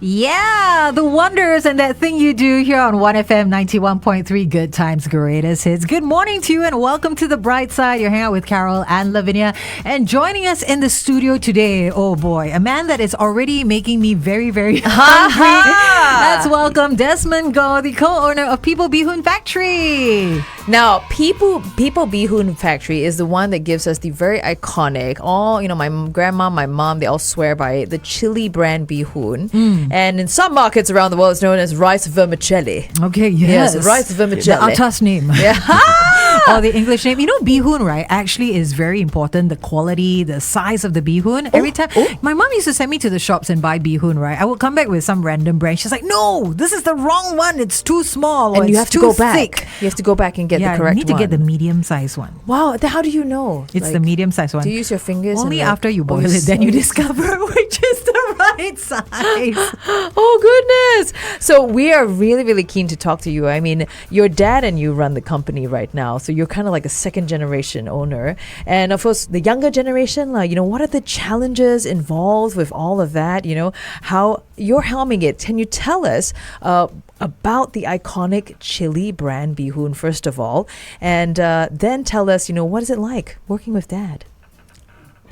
Yeah, the wonders and that thing you do here on 1FM 91.3 Good Times, Greatest Hits. Good morning to you and welcome to the Brightside. You're hanging out with Carol and Lavinia. And joining us in the studio today, oh boy, a man that is already making me very, very hungry. Let's welcome Desmond Goh, the co-owner of People Bee Hoon Factory. Now, People Bee Hoon Factory is the one that gives us the very iconic, my grandma, my mom, they all swear by it, the chili brand bee hoon. And in some markets around the world, it's known as rice vermicelli. Okay, yes. Rice vermicelli. The atas name. Yeah. Or the English name. You know, bee hoon, right, actually is very important. The quality, the size of the bee hoon. Every time, my mom used to send me to the shops and buy bee hoon, right? I would come back with some random brand. She's like, no, this is the wrong one. It's too small. And or you it's have to too go back. thick. You have to go back and get the correct one. You need to get the medium size one. Wow, how do you know? It's the medium size one. Do you use your fingers? Only after you boil it, then you discover which is the right size. Oh, goodness. So we are really, really keen to talk to you. I mean, your dad and you run the company right now. So you're kind of like a second generation owner. And of course, the younger generation, what are the challenges involved with all of that? How you're helming it. Can you tell us about the iconic chili brand bee hoon, first of all? And then tell us, what is it like working with dad?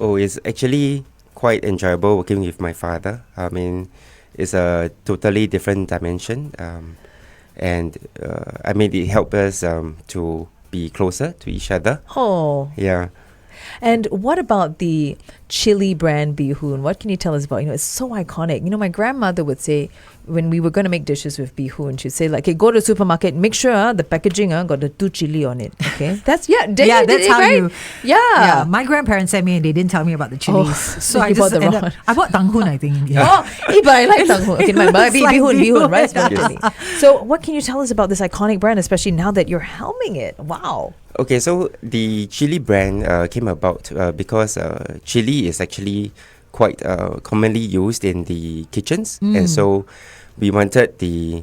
Oh, it's actually quite enjoyable working with my father. I mean, it's a totally different dimension. It helped us to be closer to each other. Oh. Yeah. And what about the chili brand bee hoon? What can you tell us about? It's so iconic. My grandmother would say, when we were going to make dishes with bee hoon, she'd say, hey, go to the supermarket, make sure the packaging got the 2 chili on it. Okay, that's that's how right? you. Yeah, my grandparents sent me and they didn't tell me about the chilies, so I bought the wrong one. I bought tang hoon, I think. Yeah. But I like tang hoon. Okay, my bee hoon, right? Yeah. So, what can you tell us about this iconic brand, especially now that you're helming it? Wow. Okay, so the chili brand came about because chili is actually quite commonly used in the kitchens, and so we wanted the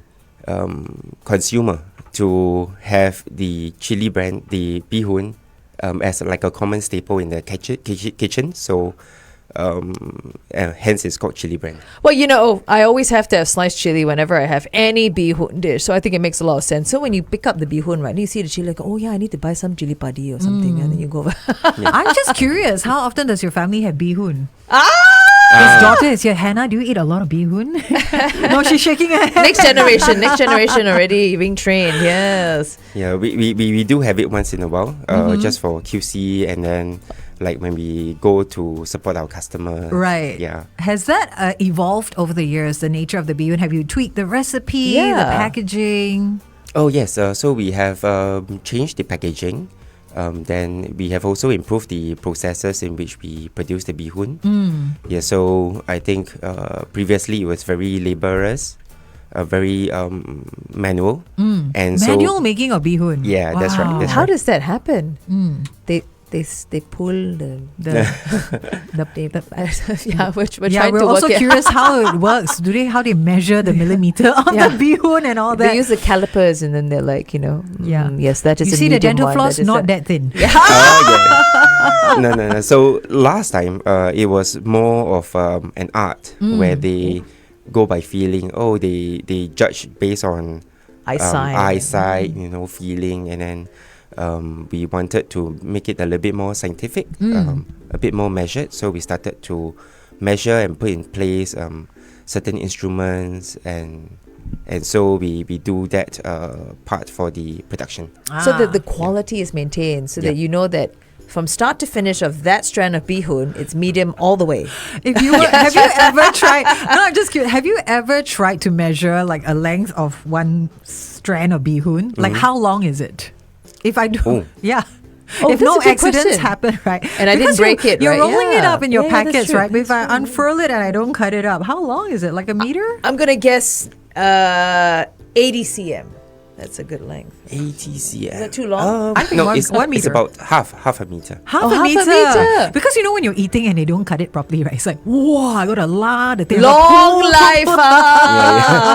consumer to have the chili brand, the bee hoon, as like a common staple in the kitchen. So hence it's called chili brand. Well, I always have to have sliced chili whenever I have any bee hoon dish, so I think it makes a lot of sense. So when you pick up the bee hoon, right, you see the chili, like, oh yeah, I need to buy some chili padi or something, and then you go. I'm just curious, how often does your family have bee hoon? His daughter is here. Hannah, do you eat a lot of bee hoon? No, she's shaking her head. Next generation already being trained. Yes. Yeah, we do have it once in a while, just for QC, and then like when we go to support our customers. Right. Yeah. Has that evolved over the years, the nature of the bee hoon? Have you tweaked the recipe, the packaging? Oh, yes. So we have changed the packaging. Then we have also improved the processes in which we produce the bee hoon. Yeah, so I think previously it was very laborious, very manual. And manual making of bee hoon? Yeah, wow. That's right. How does that happen? They pull the we're also curious how it works. How they measure the millimeter on the bee hoon and all that? They use the calipers and then they're like, yes, that is. You see the dental floss, not that thin. Yeah. No. So last time, it was more of an art where they go by feeling. Oh, they judge based on eyesight, feeling, and then. We wanted to make it a little bit more scientific, a bit more measured. So we started to measure and put in place certain instruments, and so we do that part for the production. So that the quality is maintained, so that you know that from start to finish of that strand of bee hoon, it's medium all the way. Have you ever tried? No, I'm just curious. Have you ever tried to measure like a length of one strand of bee hoon? Like how long is it? If I do, if no accidents happen, right? And I didn't break it, You're right? rolling it up in your packets, right? But if I true. unfurl it and I don't cut it up, how long is it? Like a meter? I'm going to guess 80 cm. That's a good length. 80 cm. Is that too long? I think no, one it's meter. about half a meter. Half Oh, a half a meter. meter. Because when you're eating and they don't cut it properly, right? It's like, whoa, I got a lot of things. Long life,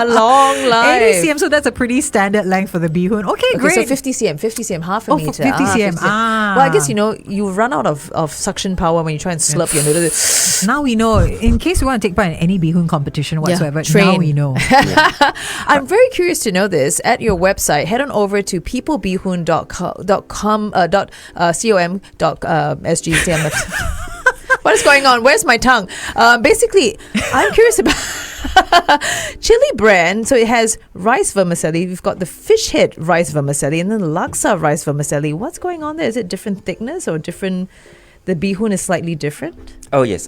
long life. 80 cm, so that's a pretty standard length for the bee hoon. Okay, Okay, great. so 50 cm, half a Oh, meter. 50 cm. Ah. Well, I guess, you run out of suction power when you try and slurp your noodles. Now we know. In case you want to take part in any bee hoon competition whatsoever, train. now we know. I'm very curious to know this. At your website, head on over to peoplebeehoon.com.sg. What is going on? Where's my tongue? Basically, I'm curious about chili brand. So it has rice vermicelli. We've got the fish head rice vermicelli and then the laksa rice vermicelli. What's going on there? Is it different thickness or different? The bee hoon is slightly different? Oh yes,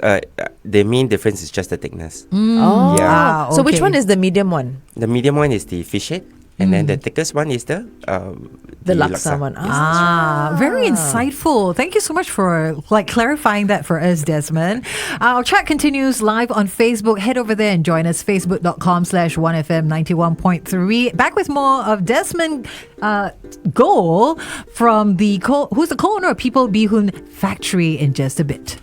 the main difference is just the thickness. Oh. Yeah. Ah, So which okay. one is the medium one? The medium one is the fish head, and then the thickest one is the laksa one. Very insightful. Thank you so much for clarifying that for us, Desmond. Our chat continues live on Facebook. Head over there and join us, facebook.com/1FM91.3. Back with more of Desmond Goh from who's the co-owner of People Bee Hoon Factory in just a bit.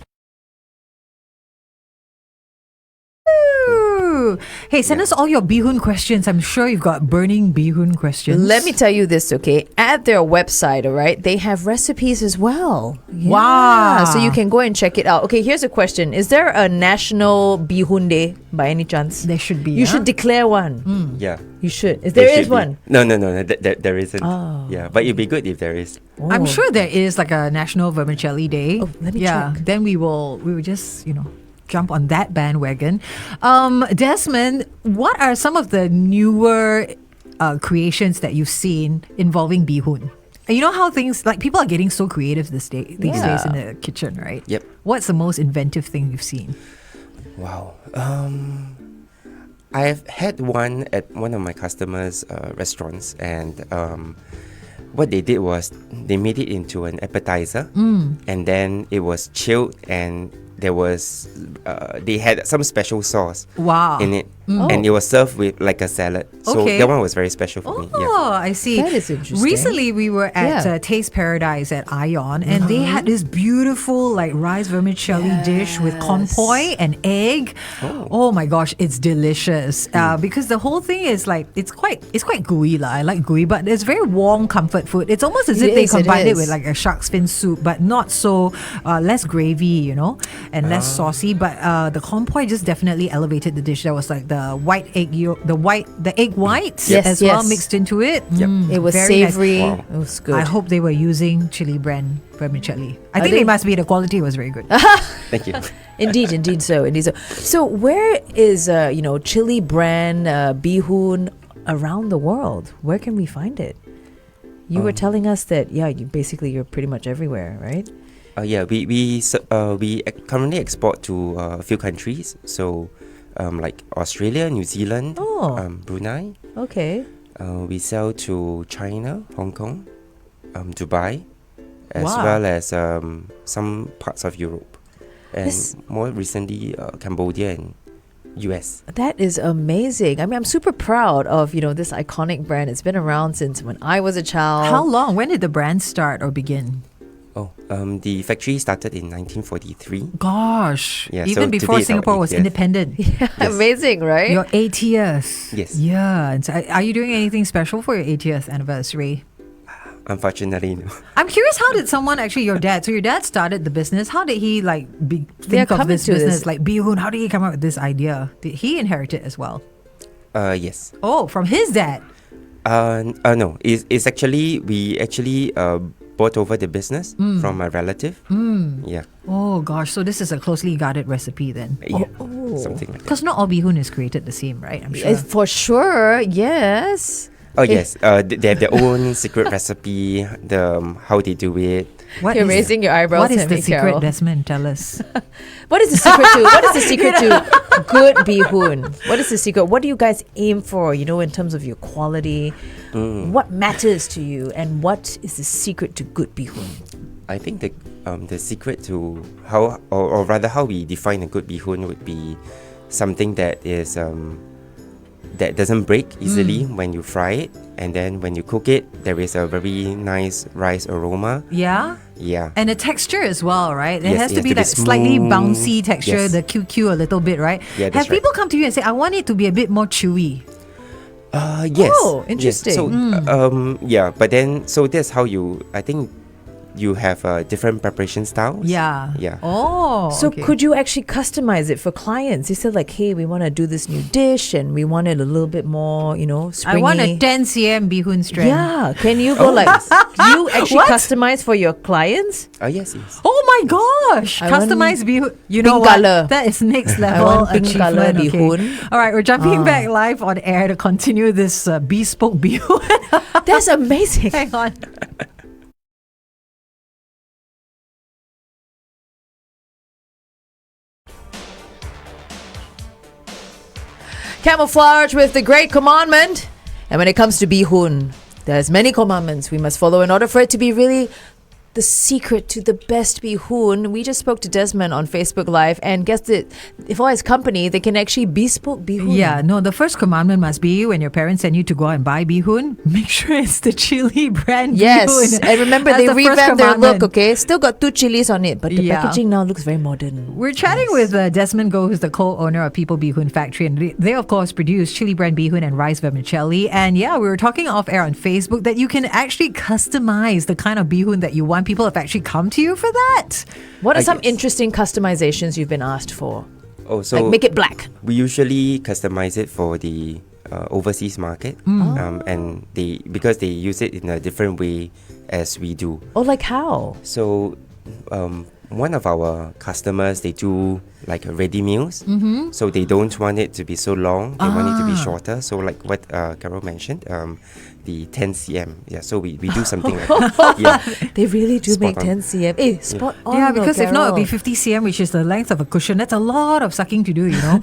Hey, send us all your bee hoon questions. I'm sure you've got burning bee hoon questions. Let me tell you this, okay? At their website, all right, they have recipes as well. Yeah. Wow. So you can go and check it out. Okay, here's a question. Is there a national bee hoon day by any chance? There should be. You should declare one. Yeah. You should. If There there is should be. one. No, there isn't. Oh. Yeah, but it'd be good if there is. I'm Oh. sure there is like a National Vermicelli Day. Oh, let me yeah, check. then we will just jump on that bandwagon. Desmond, what are some of the newer creations that you've seen involving bee hoon? And you know how things people are getting so creative these days in the kitchen, right? Yep. What's the most inventive thing you've seen? Wow. I've had one at one of my customers' restaurants, and what they did was they made it into an appetizer, and then it was chilled, and there was they had some special sauce Wow. in it, and it was served with like a salad. So Okay. that one was very special for me. Yeah. Oh, I see. That is interesting. Recently, we were at Yeah. Taste Paradise at Ion, and they had this beautiful rice vermicelli dish with conpoy and egg. Oh my gosh, it's delicious. Because the whole thing is it's quite gooey lah. I like gooey, but it's very warm comfort food. It's almost as if they combined it with a shark's fin soup, but not so less gravy, and less saucy. But the conpoy just definitely elevated the dish. There was the white egg yolk, the egg whites Yes, as well yes. mixed into it. Yep. It was very nice. savory. Wow. It was good. I hope they were using chili brand vermicelli. I think they- they must be. The quality was very good. Thank you. Indeed so. So where is chili brand bee hoon around the world? Where can we find it? You were telling us that you're pretty much everywhere, right? Yeah, we currently export to a few countries. So, like Australia, New Zealand, Brunei. Okay. We sell to China, Hong Kong, Dubai, as Wow. well as some parts of Europe, and This- more recently Cambodia and US. That is amazing. I mean, I'm super proud of this iconic brand. It's been around since when I was a child. How long? When did the brand start or begin? The factory started in 1943. Gosh, Yeah, even so before today is our Singapore was 80th. independent. Amazing, right? Your 80th. Yes. Yeah. And so are you doing anything special for your 80th anniversary? Unfortunately, no. I'm curious, how did someone your dad, so your dad started the business, how did he think of coming this to business, this. like bee hoon, how did he come up with this idea? Did he inherit it as well? Yes. Oh, from his dad. No. It's actually we bought over the business from a relative. Yeah. Oh gosh, so this is a closely guarded recipe then. Yeah. Something like that. Because not all bee hoon is created the same, right? I'm sure. For sure, yes. Oh yes, they have their own secret recipe. How they do it. What You're is- raising your eyebrows What is at the me, secret, Carol. Desmond? Tell us. What is the secret to? What is the secret to good bee hoon? What is the secret? What do you guys aim for? In terms of your quality, what matters to you, and what is the secret to good bee hoon? I think the secret to how, or rather how we define a good bee hoon would be something that is that doesn't break easily when you fry it, and then when you cook it, there is a very nice rice aroma. Yeah. Yeah. And the texture as well, right? It Yes, has it to has be to be that slightly smooth. bouncy texture, Yes. the QQ a little bit, right? Yeah, that's Have right. people come to you and say, I want it to be a bit more chewy? Yes. Oh, interesting. Yes. So, yeah, but then, so that's how I think you have different preparation styles. Yeah. Yeah. Oh. So okay. could you actually customize it for clients? You said like, hey, we want to do this new dish and we want it a little bit more, springy. I want a 10 cm bee hoon strand. Yeah. Can you go like, you actually What? customize for your clients? Yes, yes. Oh my gosh! I want Customized bee hoon. You know pink what? colour. That is next level want pink achievement. colour bee okay. hoon. All right, we're jumping back live on air to continue this bespoke bee hoon. That's amazing. Hang on. Camouflage with the great commandment. And when it comes to bee hoon, there's many commandments we must follow in order for it to be really the secret to the best bee hoon. We just spoke to Desmond on Facebook Live, and guess it, for his company, they can actually bespoke bee hoon. Yeah, no, the first commandment must be when your parents send you to go out and buy bee hoon, make sure it's the chili brand bee Yes, hoon. and remember That's they the first revamped their look, commandment. okay? Still got 2 chilies on it, but the Yeah. packaging now looks very modern. We're chatting with Desmond Goh, who's the co-owner of People Bee Hoon Factory, and they of course produce chili brand bee hoon and rice vermicelli. And yeah, we were talking off air on Facebook that you can actually customize the kind of bee hoon that you want. People have actually come to you for that. What are I some guess. interesting customizations you've been asked for? Oh, so Like make it black. we usually customize it for the overseas market, and because they use it in a different way as we do. Oh, like how? So, one of our customers, they do like ready meals. So they don't want it to be so long. They want it to be shorter. So like what Carol mentioned, the 10 cm. Yeah. So we do something like that. Yeah. They really do Spot make on. 10 cm. Hey, spot on. Yeah, though, because if not, it'll be Carol. 50 cm, which is the length of a cushion. That's a lot of sucking to do, you know.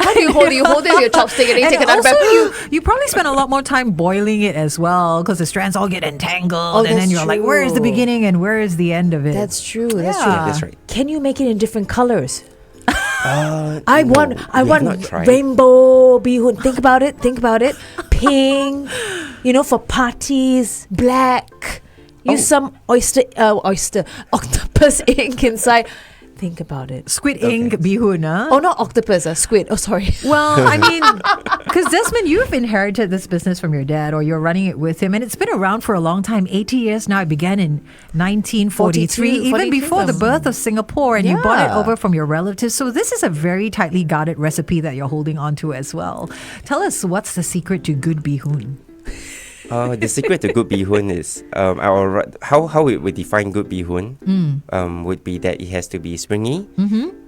How do you hold it? You hold it with your chopstick and then you And take another also, breath. you probably spend a lot more time boiling it as well because the strands all get entangled, and then that's you're like, where is the true. beginning and where is the end of it? That's true. That's Yeah. true. Yeah, that's right. Can you make it in different colors? I No, want we have not want tried. rainbow bee hoon. Think about it. Think about it. Pink, for parties. Black. Use some octopus ink inside. Think about it. Squid ink bee hoon, huh? Oh, not octopus, squid. Oh, sorry. Well, I mean, because Desmond, you've inherited this business from your dad, or you're running it with him, and it's been around for a long time, 80 years now. It began in 1943, 42, even before the birth of Singapore, and you bought it Yeah. over from your relatives. So this is a very tightly guarded recipe that you're holding on to as well. Tell us, what's the secret to good bee hoon? The secret to good bee hoon is how we define good bee hoon would be that it has to be springy.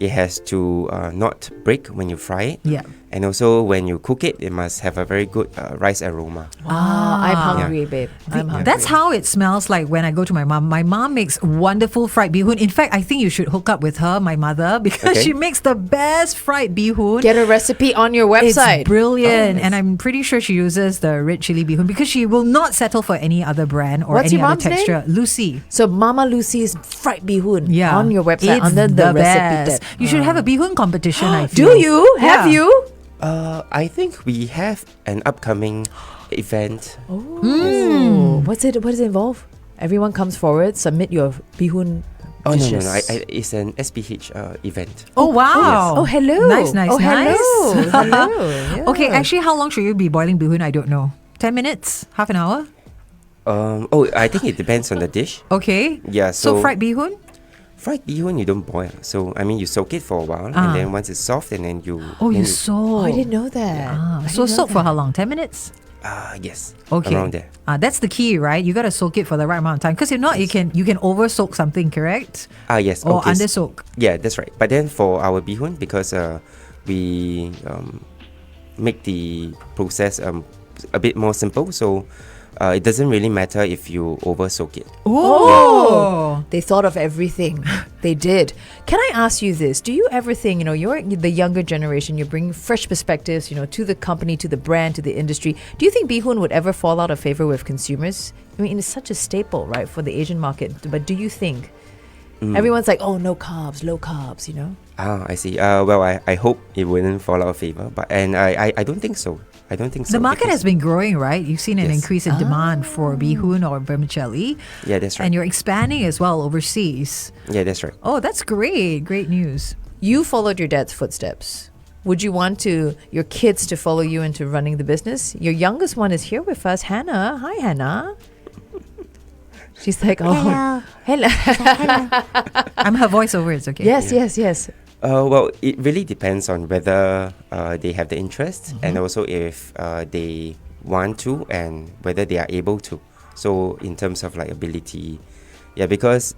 It has to not break when you fry it. Yeah. And also when you cook it, it must have a very good rice aroma. I'm hungry, babe. I'm hungry. That's how it smells like when I go to my mom. My mom makes wonderful fried bee hoon. In fact, I think you should hook up with her, my mother, because Okay. she makes the best fried bee hoon. Get a recipe on your website. It's brilliant, and I'm pretty sure she uses the red chili bee hoon because she will not settle for any other brand or What's any your other mom's name? texture. Lucy. So Mama Lucy's fried bee hoon Yeah, on your website it's under the recipe best. tab. You should have a bee hoon competition. I feel. Do you? Have Yeah. you? I think we have an upcoming event. Oh, what does it involve? Everyone comes forward, submit your bee hoon Oh no, dishes. it's an SPH event. Oh wow! Oh, hello. Nice, Oh, nice. hello. Hello. Yeah. Okay, actually, how long should you be boiling bee hoon? I don't know. 10 minutes? Half an hour? I think it depends on the dish. Okay. Yeah, So so fried bee hoon? fried bee hoon you don't boil. So I mean you soak it for a while, Ah. and then once it's soft, and then you. Oh, then you soak. Oh, I didn't know that. I So didn't know soak for that. how long? 10 minutes? Yes. Okay. Around there. That's the key, right? You got to soak it for the right amount of time. Because if not, you can over soak something, correct? Yes. Or okay. under soak. Yeah, that's right. But then for our bee hoon, because we make the process a bit more simple, so it doesn't really matter if you over soak it. Oh. They thought of everything. They did. Can I ask you this? Do you ever think, you're the younger generation, you're bringing fresh perspectives, to the company, to the brand, to the industry. Do you think bee hoon would ever fall out of favor with consumers? I mean, it's such a staple, right, for the Asian market. But do you think Everyone's like, oh, no carbs, low carbs, you know? Ah, I see. Well, I hope it wouldn't fall out of favor, but I don't think so. I don't think so. The market because- has been growing, right? You've seen an Yes. increase in demand for bihun or vermicelli. Yeah, that's right. And you're expanding as well overseas. Yeah, that's right. Oh, that's great. Great news. You followed your dad's footsteps. Would you want your kids to follow you into running the business? Your youngest one is here with us, Hannah. Hi, Hannah. She's like, oh, hello. I'm her voiceover. It's okay. Yes. Well, it really depends on whether they have the interest and also if they want to and whether they are able to. So in terms of like ability, yeah, because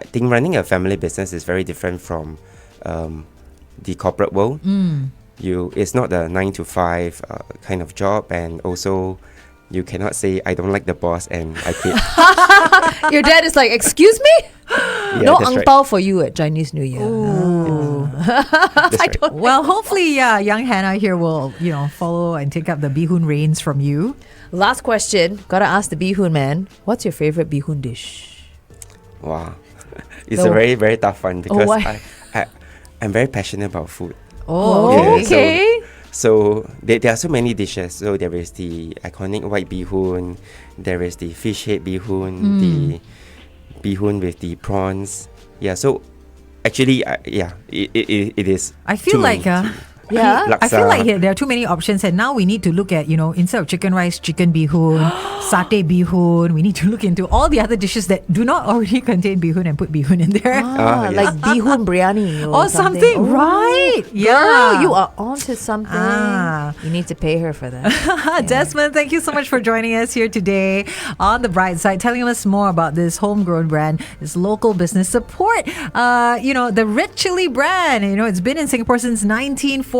I think running a family business is very different from the corporate world. It's not a 9 to 5 kind of job, and also you cannot say I don't like the boss and I quit. Your dad is like, excuse me? Yeah, No that's ang right. pao for you at Chinese New Year. That's right. Well, hopefully, young Hannah here will, follow and take up the bihun reins from you. Last question. Gotta ask the bihun man. What's your favorite bihun dish? Wow, it's No. a very very tough one because why? I'm very passionate about food. Oh, Yeah, okay. So there are so many dishes. So there is the iconic white bihun, there is the fish head bihun, the bihun with the prawns. Yeah. So actually, it is. I feel too many. like Yeah. I feel Laksa. like there are too many options, and now we need to look at, instead of chicken rice, chicken bihun, satay bihun. We need to look into all the other dishes that do not already contain bihun and put bihun in there. Yes. Like bihun biryani Or something, Oh, right? Girl, Yeah. you are onto something. Ah. You need to pay her for that. Desmond, thank you so much for joining us here today on the Brightside, telling us more about this homegrown brand, this local business support. The red chili brand. It's been in Singapore since 1943.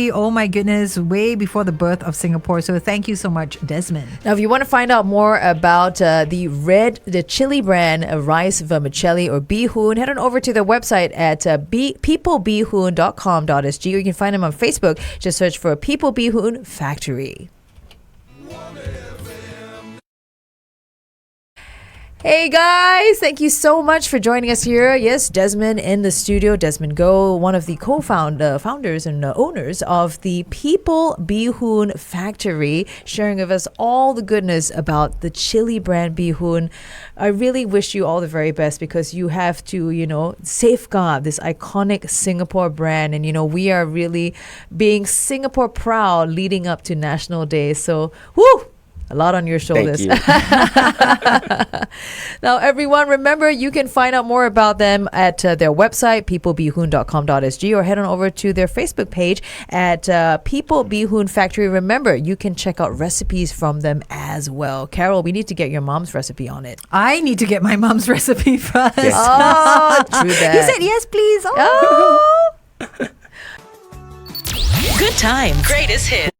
Oh my goodness, way before the birth of Singapore. So thank you so much, Desmond. Now, if you want to find out more about the chili brand rice vermicelli or bihun, head on over to their website at peoplebihun.com.sg, or you can find them on Facebook. Just search for People Bihun Factory. Hey guys, thank you so much for joining us here. Yes, Desmond in the studio, Desmond Goh, one of the founders and owners of the People Bihun Factory, sharing with us all the goodness about the chili brand bihun. I really wish you all the very best because you have to, safeguard this iconic Singapore brand. And, we are really being Singapore proud leading up to National Day. So, woo! A lot on your shoulders. Thank you. Now, everyone, remember, you can find out more about them at their website, peoplebihun.com.sg, or head on over to their Facebook page at People Bihun Factory. Remember, you can check out recipes from them as well. Carol, we need to get your mom's recipe on it. I need to get my mom's recipe first. Yes. Oh, true that. You said yes, please. Oh. Oh. Good times. Greatest hits.